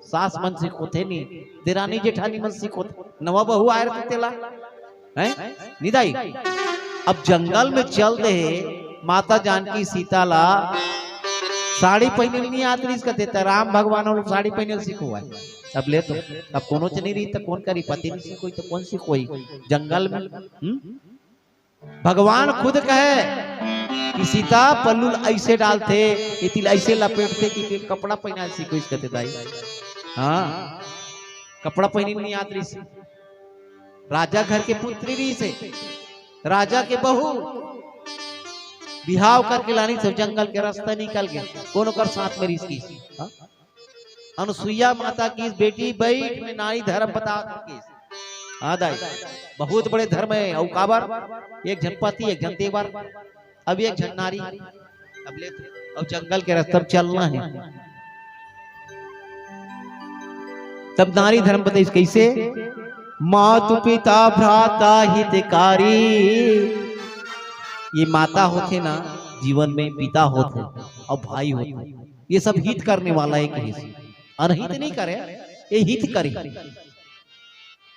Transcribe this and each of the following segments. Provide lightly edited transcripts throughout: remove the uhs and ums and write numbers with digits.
सास मन सिखोथे नी, देरानी जेठानी मन सिखोथे, नवा बहू आए रहते तेला हैं निदाई। अब जंगल में चल रहे माता जानकी सीता ला साड़ी पहने नहीं आती रही कहते थे राम भगवान और साड़ी पहने सीखो है। अब ले तो अब कोनो च नहीं रही तो कौन करी, पति नहीं सीखोई तो कौन सीखोई जंगल में। भगवान खुद कहे कि सीता पल्लू ऐसे डालते इतिल ऐसे लपेटते कि कपड़ा पहना सीखो इस कहते दाई। हाँ कपड़ा पहनी नहीं आती रही, राजा घर के पुत्री रही से राजा के बहू बिहाव करके लानी सब जंगल के रास्ता निकल गए कौन कर साथ में रिश्ती। अनुसुईया माता की बेटी बैठ में नारी धर्म बता करके हाँ दाई बहुत बड़े धर्म है। और काबर एक जन पति एक जन देवर अब एक जन नारी अब ले अब जंगल के रास्ते पर चलना है तब नारी धर्म बताइए कैसे। मातु पिता भ्राता हितकारी, ये माता होते ना जीवन में, पिता होते और भाई होते, ये सब हित करने वाला एक हिस्सा, अनहित नहीं करे, ये हित करे।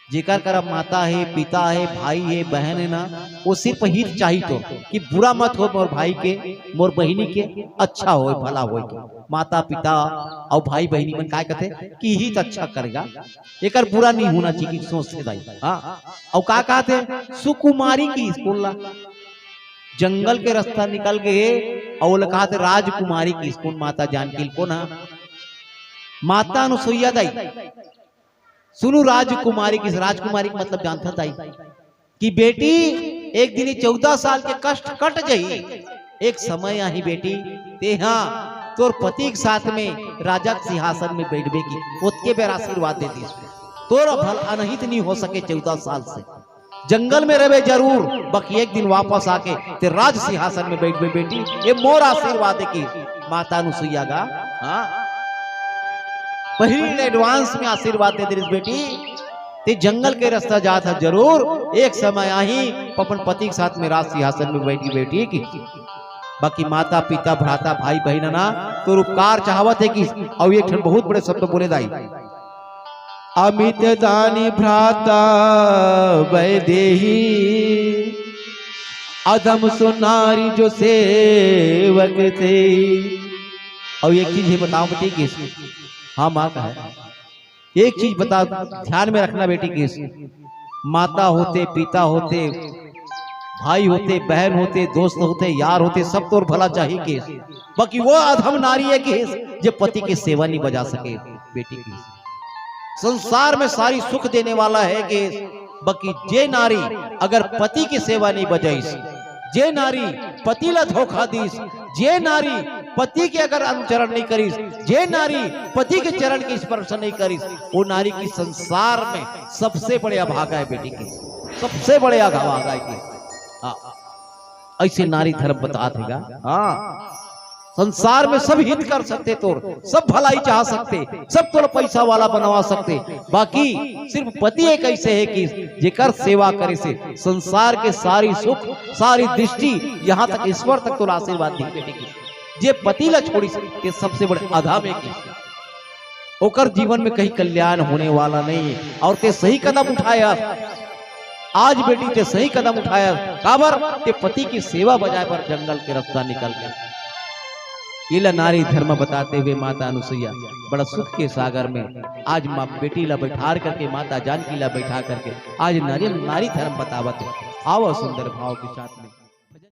जेकर कर माता है पिता है भाई है बहन है ना, वो सिर्फ हित चाहिए तो कि बुरा मत हो मोर भाई के मोर बहिनी के, अच्छा हो भला हो के। माता पिता और भाई बहनी मन काय कहते कि हित अच्छा करेगा, एक बुरा नहीं होना चाहिए सोचते दाई। हाँ और का कहते सुकुमारी की स्कूल जंगल के रास्ता निकल गए और कहा थे राजकुमारी की स्कूल माता जानकी को ना माता अनुसुईया दाई सुनो राजकुमारी की, राजकुमारी का मतलब जानता था कि बेटी एक दिन 14 साल के कष्ट कट जाई, एक समय आई बेटी ते हाँ तोर पति के साथ में राजा के सिंहासन में बैठबे की उसके बेर आशीर्वाद देती तोर भल अनहित नहीं हो सके 14 साल से जंगल में रहे जरूर बाकी एक दिन वापस आके ते राज सिंहासन में बैठबे बेटी, ये मोर आशीर्वाद है की माता अनुसुईया का। हाँ पहले एडवांस में आशीर्वाद दे दे बेटी, ते जंगल के रास्ता जाता जरूर, एक समय आई अपन पति के साथ में राज सिंहासन में बैठी बेटी की। बाकी माता पिता भ्राता भाई बहन ना तो उपकार चाहवत है कि और एक बहुत बड़े शब्द बोले दाई अमित दानी भ्राता वैदेही अधम सुनारी जो सेवक थे। और एक चीज है बताओ बेटी की, हाँ माँ का है एक चीज बता ध्यान में रखना बेटी की, माता होते पिता होते भाई होते बहन होते दोस्त होते यार होते सब तो भला चाहिए के, बाकी वो अधम नारी है कि जो पति की सेवा नहीं बजा सके बेटी की। संसार में सारी सुख देने वाला है कि बाकी जे नारी अगर पति की सेवा नहीं बजाई, जे नारी पति ला धोखा दी, जे नारी पति के अगर अनुचरण नहीं करी, जे नारी पति के चरण की स्पर्श नहीं करी, वो नारी की संसार में सबसे बड़े अभागा है बेटी की, सबसे बड़े अभागा है की। ऐसे नारी धर्म बता देगा। हाँ संसार में सब हित कर सकते तो सब भलाई चाह सकते, सब तो पैसा वाला बनवा सकते, बाकी सिर्फ पति एक ऐसे है कि जेकर सेवा करे से संसार के सारी सुख सारी दृष्टि यहाँ तक ईश्वर तक तो आशीर्वाद दी बेटी की। जे पति ला छोड़ी के सबसे बड़े अधम है कि ओकर जीवन में कहीं कल्याण होने वाला नहीं है। और ते सही कदम उठाया आज बेटी ते सही कदम उठाया, काबर ते पति की सेवा बजाय पर जंगल के रास्ता निकल गया। ये नारी धर्म बताते हुए माता अनुसुईया बड़ा सुख के सागर में आज माँ बेटी ला बैठा करके माता जानकी ला बैठा करके आज नारी धर्म बतावत है। आओ सुंदर भाव के साथ में।